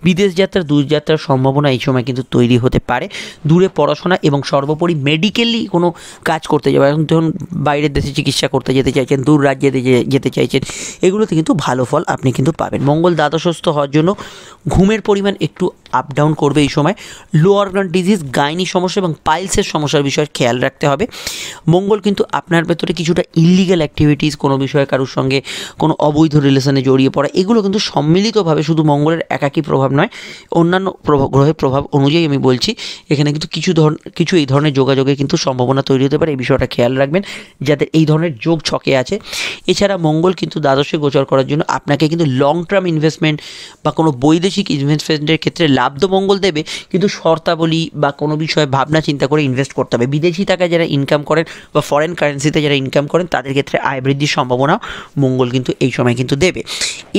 বিদেশ যাত্রা, দূরযাত্রার সম্ভাবনা এই সময় কিন্তু তৈরি হতে পারে। দূরে পড়াশোনা এবং সর্বোপরি মেডিকেলি কোনো কাজ করতে যাবে, এখন ধরুন বাইরের দেশে চিকিৎসা করতে যেতে চাইছেন, দূর রাজ্যে যেতে চাইছেন, এগুলোতে কিন্তু ভালো ফল আপনি কিন্তু পাবেন। মঙ্গল দ্বাদশস্থ হওয়ার জন্য ঘুমের পরিমাণ একটু আপ ডাউন করবে এই সময়। লো অর্গান ডিজিজ, গাইনি সমস্যা এবং পাইলসের সমস্যার বিষয়ে খেয়াল রাখতে হবে। মঙ্গল কিন্তু আপনার ভেতরে কিছুটা ইললিগাল অ্যাক্টিভিটিস, কোনো বিষয়ে কারোর সঙ্গে কোনো অবৈধ রিলেশনে জড়িয়ে পড়া, এগুলো কিন্তু সম্মিলিতভাবে, শুধু মঙ্গলের একাকী প্রভাব নয়, অন্যান্য গ্রহের প্রভাব অনুযায়ী আমি বলছি, এখানে কিন্তু কিছু এই ধরনের যোগাযোগের কিন্তু সম্ভাবনা তৈরি হতে পারে। এই বিষয়টা খেয়াল রাখবেন যাদের এই ধরনের যোগ ছকে আছে। এছাড়া মঙ্গল কিন্তু দ্বাদশে গোচর করার জন্য আপনাকে কিন্তু লং টার্ম ইনভেস্টমেন্ট বা কোনো বৈদেশিক ইনভেস্টমেন্টের ক্ষেত্রে লাভ তো মঙ্গল দেবে, কিন্তু শর্তাবলী বা কোনো বিষয়ে ভাবনা চিন্তা করে ইনভেস্ট করতে হবে। বিদেশি টাকায় যারা ইনকাম করেন বা ফরেন কারেন্সিতে যারা ইনকাম করেন, তাদের ক্ষেত্রে আয় বৃদ্ধির সম্ভাবনা মঙ্গল কিন্তু এই সময় কিন্তু দেবে।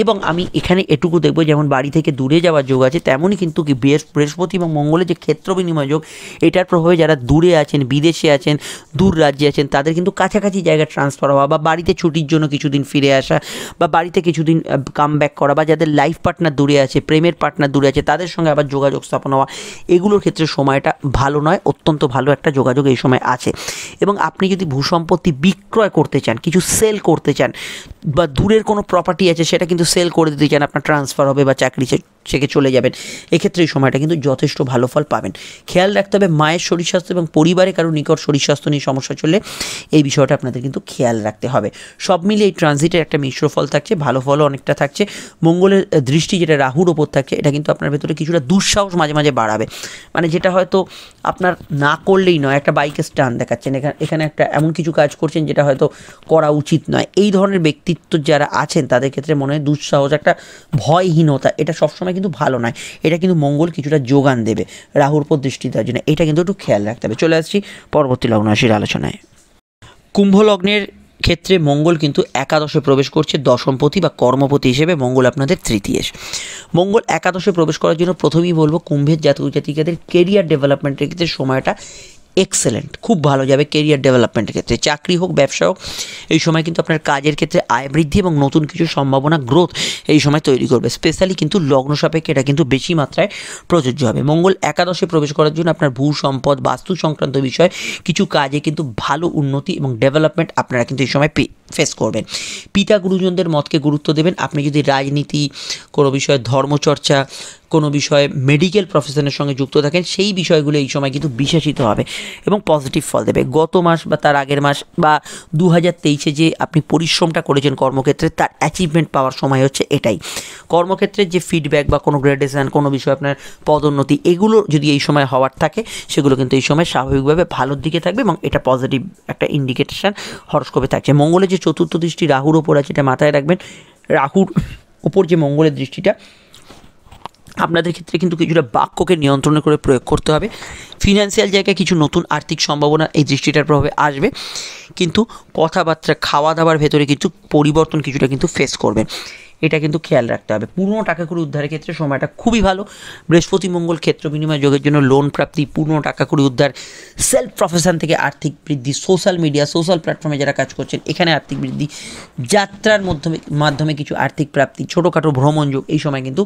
এবং আমি এখানে এটুকু দেখব, যেমন বাড়ি থেকে দূরে যাওয়ার যোগ আছে, তেমনই কিন্তু কি বৃহস্পতি এবং মঙ্গলের যে ক্ষেত্র বিনিময় যোগ, এটার প্রভাবে যারা দূরে আছেন, বিদেশে আছেন, দূর রাজ্যে আছেন, তাদের কিন্তু কাছাকাছি জায়গায় ট্রান্সফার হওয়া বা বাড়িতে ছুটির জন্য কিছুদিন ফিরে আসা বা বাড়িতে কিছুদিন কাম ব্যাক করা, বা যাদের লাইফ পার্টনার দূরে আছে, প্রেমের পার্টনার দূরে আছে, তাদের সঙ্গে আবার যোগাযোগ স্থাপন হওয়া, এগুলোর ক্ষেত্রে সময়টা ভালো নয়, অত্যন্ত ভালো একটা যোগাযোগ এই সময় আছে। এবং আপনি যদি ভূসম্পত্তি বিক্রয় করতে চান, কিছু সেল করতে চান, বা দূরের কোনো প্রপার্টি আছে সেটা কিন্তু সেল করে দিতে চান, আপনার ট্রান্সফার হবে বা চাকরি থেকে চলে যাবেন, এক্ষেত্রে এই সময়টা কিন্তু যথেষ্ট ভালো ফল পাবেন। খেয়াল রাখতে হবে মায়ের শরীর স্বাস্থ্য এবং পরিবারে কারো নিকট শরীর স্বাস্থ্য নিয়ে সমস্যা চললে এই বিষয়টা আপনাদের কিন্তু খেয়াল রাখতে হবে। সব মিলিয়ে এই ট্রানজিটের একটা মিশ্র ফল থাকছে, ভালো ফলও অনেকটা থাকছে। মঙ্গলের দৃষ্টি যেটা রাহুর ওপর থাকছে, এটা কিন্তু আপনার ভেতরে কিছুটা দুঃসাহস মাঝে মাঝে বাড়াবে, মানে যেটা হয়তো আপনার না করলেই নয়, একটা বাইকের স্টান দেখাচ্ছেন, এখানে একটা এমন কিছু কাজ করছেন যেটা হয়তো করা উচিত নয়, এই ধরনের ব্যক্তিত্ব যারা আছেন তাদের ক্ষেত্রে মনে হয় দুঃসাহস, একটা ভয়হীনতা, এটা সবসময় সময় কিন্তু ভালো নয়, এটা কিন্তু মঙ্গল কিছুটা যোগান দেবে রাহুর উপর দৃষ্টি দেওয়ার জন্য, এটা কিন্তু একটু খেয়াল রাখতে হবে। চলে আসছি পরবর্তী লগ্ন রাশির আলোচনায়। কুম্ভ লগ্নের ক্ষেত্রে মঙ্গল কিন্তু একাদশে প্রবেশ করছে, দশমপতি বা কর্মপতি হিসেবে মঙ্গল আপনাদের তৃতীয়। মঙ্গল একাদশে প্রবেশ করার জন্য প্রথমেই বলবো কুম্ভের জাতক জাতিকাদের কেরিয়ার ডেভেলপমেন্টের ক্ষেত্রে সময়টা এক্সেলেন্ট, খুব ভালো যাবে কেরিয়ার ডেভেলপমেন্টের ক্ষেত্রে। চাকরি হোক, ব্যবসা হোক, এই সময় কিন্তু আপনার কাজের ক্ষেত্রে আয় বৃদ্ধি এবং নতুন কিছু সম্ভাবনা গ্রোথ এই সময় তৈরি করবে। স্পেশালি কিন্তু লগ্ন সাপেক্ষে এটা কিন্তু বেশি মাত্রায় প্রযোজ্য হবে। মঙ্গল একাদশে প্রবেশ করার জন্য আপনার ভূ সম্পদ, বাস্তু সংক্রান্ত বিষয় কিছু কাজে কিন্তু ভালো উন্নতি এবং ডেভেলপমেন্ট আপনারা কিন্তু এই সময় ফেস করবেন। পিতা গুরুজনদের মতকে গুরুত্ব দেবেন। আপনি যদি রাজনীতি, কোনো বিষয়ে ধর্মচর্চা, কোনো বিষয়ে মেডিকেল প্রফেশনের সঙ্গে যুক্ত থাকেন, সেই বিষয়গুলো এই সময় কিন্তু বিশেষিত হবে এবং পজিটিভ ফল দেবে। গত মাস বা তার আগের মাস বা 2023-এ যে আপনি পরিশ্রমটা করেছেন কর্মক্ষেত্রে, তার অ্যাচিভমেন্ট পাওয়ার সময় হচ্ছে এটাই। কর্মক্ষেত্রে যে ফিডব্যাক বা কোনো গ্রেডেশন, কোনো বিষয়ে আপনার পদোন্নতি, এগুলো যদি এই সময় হওয়ার থাকে, সেগুলো কিন্তু এই সময় স্বাভাবিকভাবে ভালোর দিকে থাকবে এবং এটা পজিটিভ একটা ইন্ডিকেশন হরস্কোপে থাকছে। মঙ্গলের যে চতুর্থ দৃষ্টি রাহুর ওপর আছে, এটা মাথায় রাখবেন। রাহুর ওপর যে মঙ্গলের দৃষ্টিটা, আপনাদের ক্ষেত্রে কিন্তু কিছুটা বাক্যকে নিয়ন্ত্রণ করে প্রয়োগ করতে হবে। ফিনান্সিয়াল জায়গায় কিছু নতুন আর্থিক সম্ভাবনা এই দৃষ্টিটার প্রভাবে আসবে, কিন্তু কথাবার্তা, খাওয়া দাওয়ার ভেতরে কিছু পরিবর্তন কিছুটা কিন্তু ফেস করবেন, এটা কিন্তু খেয়াল রাখতে হবে। পুরনো টাকা কড়ি উদ্ধারের ক্ষেত্রে সময়টা খুবই ভালো। বৃহস্পতি মঙ্গল ক্ষেত্র বিনিময় যোগের জন্য লোন প্রাপ্তি, পুরনো টাকা কড়ি উদ্ধার, সেলফ প্রফেশন থেকে আর্থিক বৃদ্ধি, সোশ্যাল মিডিয়া, সোশ্যাল প্ল্যাটফর্মে যারা কাজ করছেন এখানে আর্থিক বৃদ্ধি, যাত্রার মাধ্যমে কিছু আর্থিক প্রাপ্তি, ছোটোখাটো ভ্রমণ যোগ এই সময় কিন্তু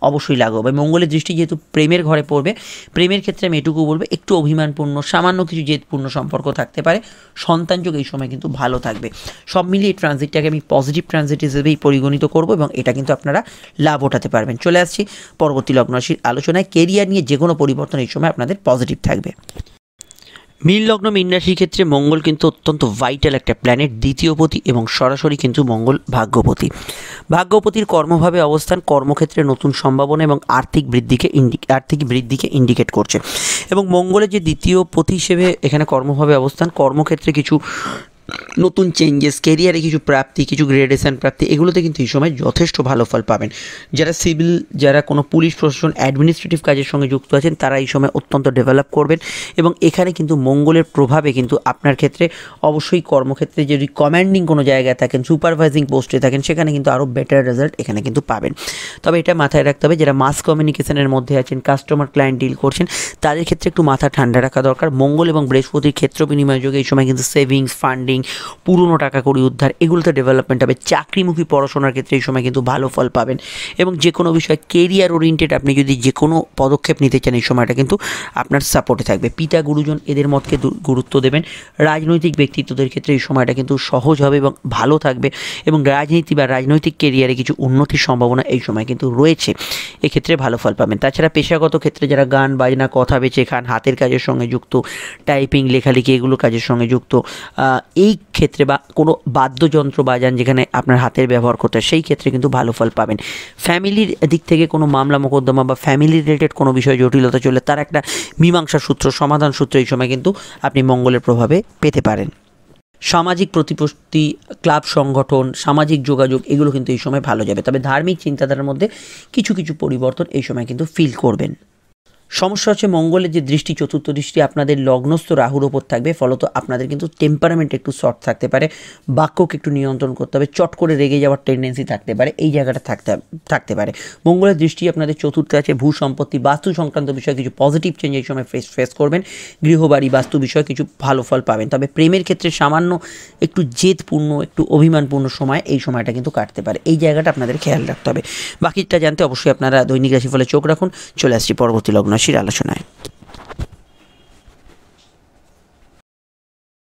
অবশ্যই লাগবে। হবে মঙ্গলের দৃষ্টি যেহেতু প্রেমের ঘরে পড়বে, প্রেমের ক্ষেত্রে আমি এটুকু বলবো একটু অভিমানপূর্ণ, সামান্য কিছু জেদপূর্ণ সম্পর্ক থাকতে পারে। সন্তান যোগ এই সময় কিন্তু ভালো থাকবে। সব মিলিয়ে এই ট্রানজিটটাকে আমি পজিটিভ ট্রানজিট হিসেবেই পরিগণিত করবো এবং এটা কিন্তু আপনারা লাভ ওঠাতে পারবেন। চলে আসছি পরবর্তী লগ্ন রাশির আলোচনায়। কেরিয়ার নিয়ে যে কোনো পরিবর্তন এই সময় আপনাদের পজিটিভ থাকবে। মীন লগ্ন, মীন রাশির ক্ষেত্রে মঙ্গল কিন্তু অত্যন্ত ভাইটাল একটা প্ল্যানেট, দ্বিতীয়পতি এবং সরাসরি কিন্তু মঙ্গল ভাগ্যপতি। ভাগ্যপতির কর্মভাবে অবস্থান কর্মক্ষেত্রে নতুন সম্ভাবনা এবং আর্থিক বৃদ্ধিকে ইন্ডিকেট করছে এবং মঙ্গলের যে দ্বিতীয়পতি হিসেবে এখানে কর্মভাবে অবস্থান, কর্মক্ষেত্রে কিছু নতুন চেঞ্জেস, কেরিয়ারে কিছু প্রাপ্তি, কিছু গ্রেডেশন প্রাপ্তি, এগুলোতে কিন্তু এই সময় যথেষ্ট ভালো ফল পাবেন। যারা সিভিল, যারা কোনো পুলিশ প্রশাসন, অ্যাডমিনিস্ট্রেটিভ কাজের সঙ্গে যুক্ত আছেন, তারা এই সময় অত্যন্ত ডেভেলপ করবেন এবং এখানে কিন্তু মঙ্গলের প্রভাবে কিন্তু আপনার ক্ষেত্রে অবশ্যই কর্মক্ষেত্রে যদি কমান্ডিং কোনো জায়গায় থাকেন, সুপারভাইজিং পোস্টে থাকেন, সেখানে কিন্তু আরও বেটার রেজাল্ট এখানে কিন্তু পাবেন। তবে এটা মাথায় রাখতে হবে, যারা মাস কমিউনিকেশনের মধ্যে আছেন, কাস্টমার ক্লায়েন্ট ডিল করছেন, তাদের ক্ষেত্রে একটু মাথা ঠান্ডা রাখা দরকার। মঙ্গল এবং বৃহস্পতির ক্ষেত্র বিনিময় যোগে এই সময় কিন্তু সেভিংস, ফান্ডিং, পুরনো টাকা কড়ি উদ্ধার, এগুলোতে ডেভেলপমেন্ট হবে। চাকরিমুখী পড়াশোনার ক্ষেত্রে এই সময় কিন্তু ভালো ফল পাবেন এবং যে কোনো বিষয় কেরিয়ার ওরিয়েন্টেড আপনি যদি যে কোনো পদক্ষেপ নিতে চান, এই সময়টা কিন্তু আপনার সাপোর্টে থাকবে। পিতা গুরুজন এদের মতকে গুরুত্ব দেবেন। রাজনৈতিক ব্যক্তিত্বদের ক্ষেত্রে এই সময়টা কিন্তু সহজ হবে এবং ভালো থাকবে এবং রাজনীতি বা রাজনৈতিক কেরিয়ারে কিছু উন্নতির সম্ভাবনা এই সময় কিন্তু রয়েছে, এক্ষেত্রে ভালো ফল পাবেন। তাছাড়া পেশাগত ক্ষেত্রে যারা গান বাজনা, কথা বেচে খান, হাতের কাজের সঙ্গে যুক্ত, টাইপিং, লেখালেখি, এগুলো কাজের সঙ্গে যুক্ত, এই ক্ষেত্রে বা কোনো বাদ্যযন্ত্র বাজান যেখানে আপনার হাতের ব্যবহার করতে হয়, সেই ক্ষেত্রে কিন্তু ভালো ফল পাবেন। ফ্যামিলির দিক থেকে কোনো মামলা মোকদ্দমা বা ফ্যামিলি রিলেটেড কোনো বিষয়ে জটিলতা চলে, তার একটা মীমাংসা সূত্র, সমাধান সূত্র এই সময় কিন্তু আপনি মঙ্গলের প্রভাবে পেতে পারেন। সামাজিক প্রতিপত্তি, ক্লাব সংগঠন, সামাজিক যোগাযোগ, এগুলো কিন্তু এই সময় ভালো যাবে। তবে ধার্মিক চিন্তাধারার মধ্যে কিছু পরিবর্তন এই সময় কিন্তু ফিল করবেন। সমস্যা হচ্ছে মঙ্গলের যে দৃষ্টি, চতুর্থ দৃষ্টি আপনাদের লগ্নস্থ রাহুর ওপর থাকবে, ফলত আপনাদের কিন্তু টেম্পারামেন্ট একটু শর্ট থাকতে পারে, বাক্যকে একটু নিয়ন্ত্রণ করতে হবে, চট করে রেগে যাওয়ার টেন্ডেন্সি থাকতে পারে, এই জায়গাটা থাকতে পারে। মঙ্গলের দৃষ্টি আপনাদের চতুর্থে আছে, ভূ সম্পত্তি, বাস্তু সংক্রান্ত বিষয়ে কিছু পজিটিভ চেঞ্জ এই সময় ফেস করবেন। গৃহবাড়ি, বাস্তু বিষয়ে কিছু ভালো ফল পাবেন। তবে প্রেমের ক্ষেত্রে সামান্য একটু জেদপূর্ণ, একটু অভিমানপূর্ণ সময় এই সময়টা কিন্তু কাটতে পারে, এই জায়গাটা আপনাদের খেয়াল রাখতে হবে। বাকিটা জানতে অবশ্যই আপনারা দৈনিক রাশিফলে চোখ রাখুন। চলে আসছি পরবর্তী লগ্ন রাশির আলোচনায়।